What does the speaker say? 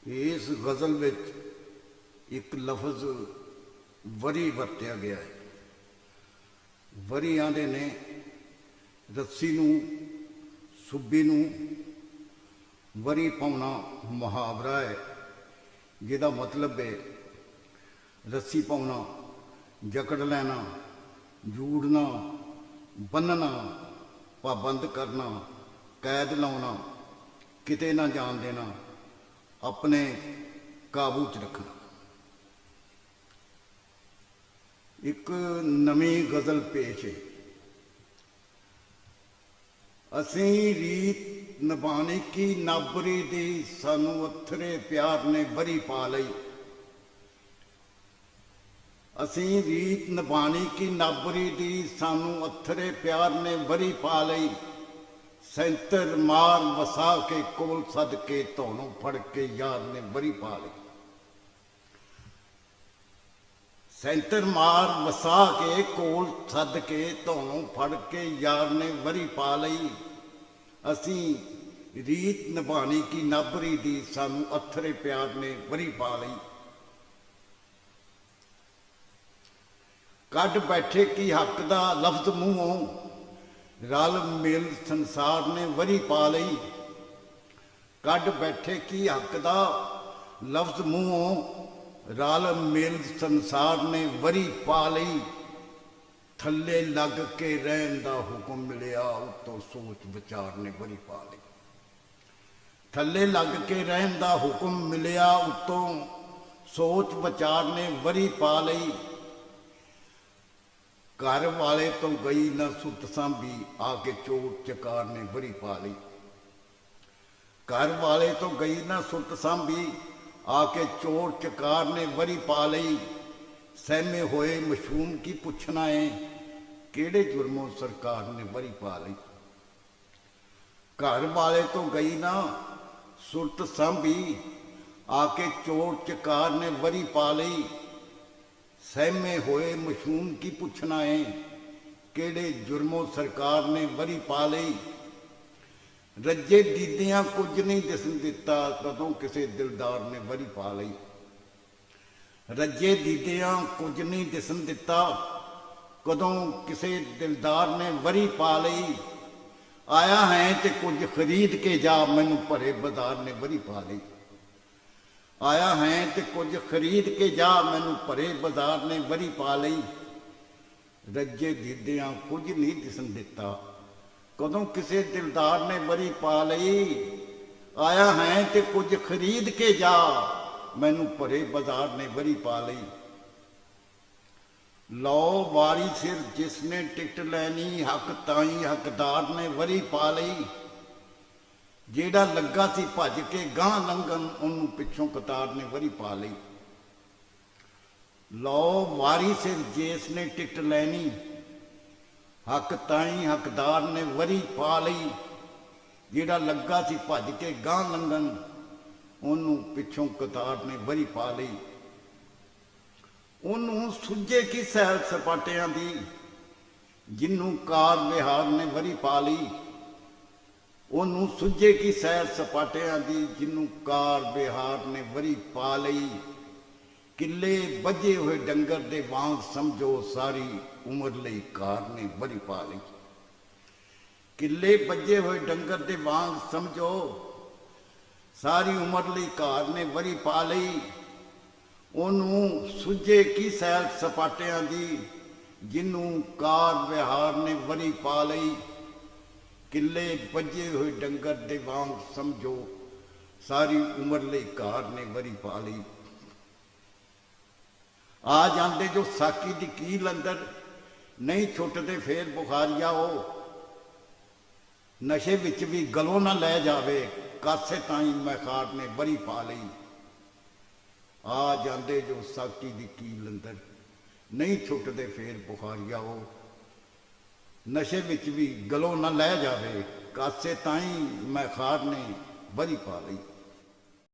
इस गज़ल विच एक लफ्ज़ वरी वरत्या गया है। वरी आंदे ने रस्सी नूं सुब्बी नूं वरी पाउणा मुहावरा है, जिहदा मतलब है रस्सी पाउणा, जकड़ लैना, जूड़ना, बन्नना, पाबंद करना, कैद लाउणा, किते ना जान देना, अपने काबू च रखना। एक नवी गज़ल पेश है। असी रीत निभाने की नाबरी दी, सानू अथरे प्यार ने बरी पा लई। असी रीत निभाने की नाबरी दी, सानू अथरे प्यार ने बरी पा लई। सैंतर मार वसा के कोल सद के, धौनों फड़ के यार ने बरी पा लई। सैंतर मार वसा के कोल सद के, धौनों फड़ के यार ने वरी पा लई। असी रीत निभाने की नाबरी दी, सानू अथरे प्यार ने वरी पा लई। कढ़ बैठे की हक दा लफ्ज मूहों, रल मिल संसार ने वरी पा लई। कढ़ बैठे की हक दा लफ्ज मूहों, रल मिल संसार ने वरी पा लई। थल्ले लग के रहन दा हुक्म मिलिया, उत्तों सोच विचार ने वरी पा लई। थल्ले लग के रहन दा हुक्म मिलिया, उत्तों सोच विचार ने वरी पा लई। घर वाले तो गई ना सुत सांभी, आके चोट चकार ने वरी पा लई। घर वाले तो गई ना सुत सांभी, आके चोट चकार ने वरी पा लई। सहमे होए मशूम की पुछना है, केड़े जुर्मों सरकार ने वरी पा लई। घर वाले तो गई ना सुरत सांभी, आके चोट चकार ने वरी पा लई। सहमे होए मशूम की पुछना है, केड़े जुर्मों सरकार ने वरी पा लई। रज्जे दीदियां कुछ नहीं दिसन दिता, कदों किसे दिलदार ने वरी पा लई। रज्जे दीदियां कुछ नहीं दिसन दिता, कदों किसे दिलदार ने वरी पा लई। आया है ते कुछ खरीद के जा, मैनू भरे बाजार ने वरी पा लई। आया है ते कुछ खरीद के जा, मैनू भरे बाजार ने वरी पा लई। रज्जे दीदियां कुछ नहीं दिसन दिता, कदों किसे दिलदार ने वरी पा लई। आया है ते कुछ खरीद के जा, मैनू भरे बाजार ने वरी पा लई। लो वारी सिर जिसने टिकट लैनी, हक ताई हकदार ने वरी पा लई। जेड़ा लगा सी भज के गांह लंघन, उन्होंने पिछों कतार ने वरी पा लई। लो वारी सिर जिसने टिकट लैनी, हक ताई हकदार ने वरी पा लई। जेड़ा लगा सी भज के गांह लंघन, उन्होंने पिछों कतार ने वरी पा लई। उन्होंने सुझे की सैर सपाटियां दी, जिन्हों कार विहार ने वरी पा लई। उन्होंने सुझे की सैर सपाटियां दी, जिन्हों कार विहार ने वरी पा लई। किले बजे हुए डंगर दे वांग समझो, सारी उम्र लई कार ने वरी पा लई। किले बजे हुए डंगर दे वांग समझो, सारी उम्र लई कार ने वरी पा लई। उन्होंने सुझे की सैर सपाटियां दी, जिन्हों कार विहार ने वरी पा लई। किले बजे हुए डंगर दे वांग समझो, सारी उम्र लई कार ने वरी पा लई। आ जाते जो साकी दी कील अंदर, नहीं छुटते फेर बुखारिया हो। नशे विच भी गलों ना लै जावे, कासे ताई मैखार ने वरी पा लई। आ जाते जो साकी दी कील अंदर, नहीं छुटते फेर बुखारिया हो। नशे विच भी गलों ना लै जावे, कासे ताई मैखार ने वरी पा लई।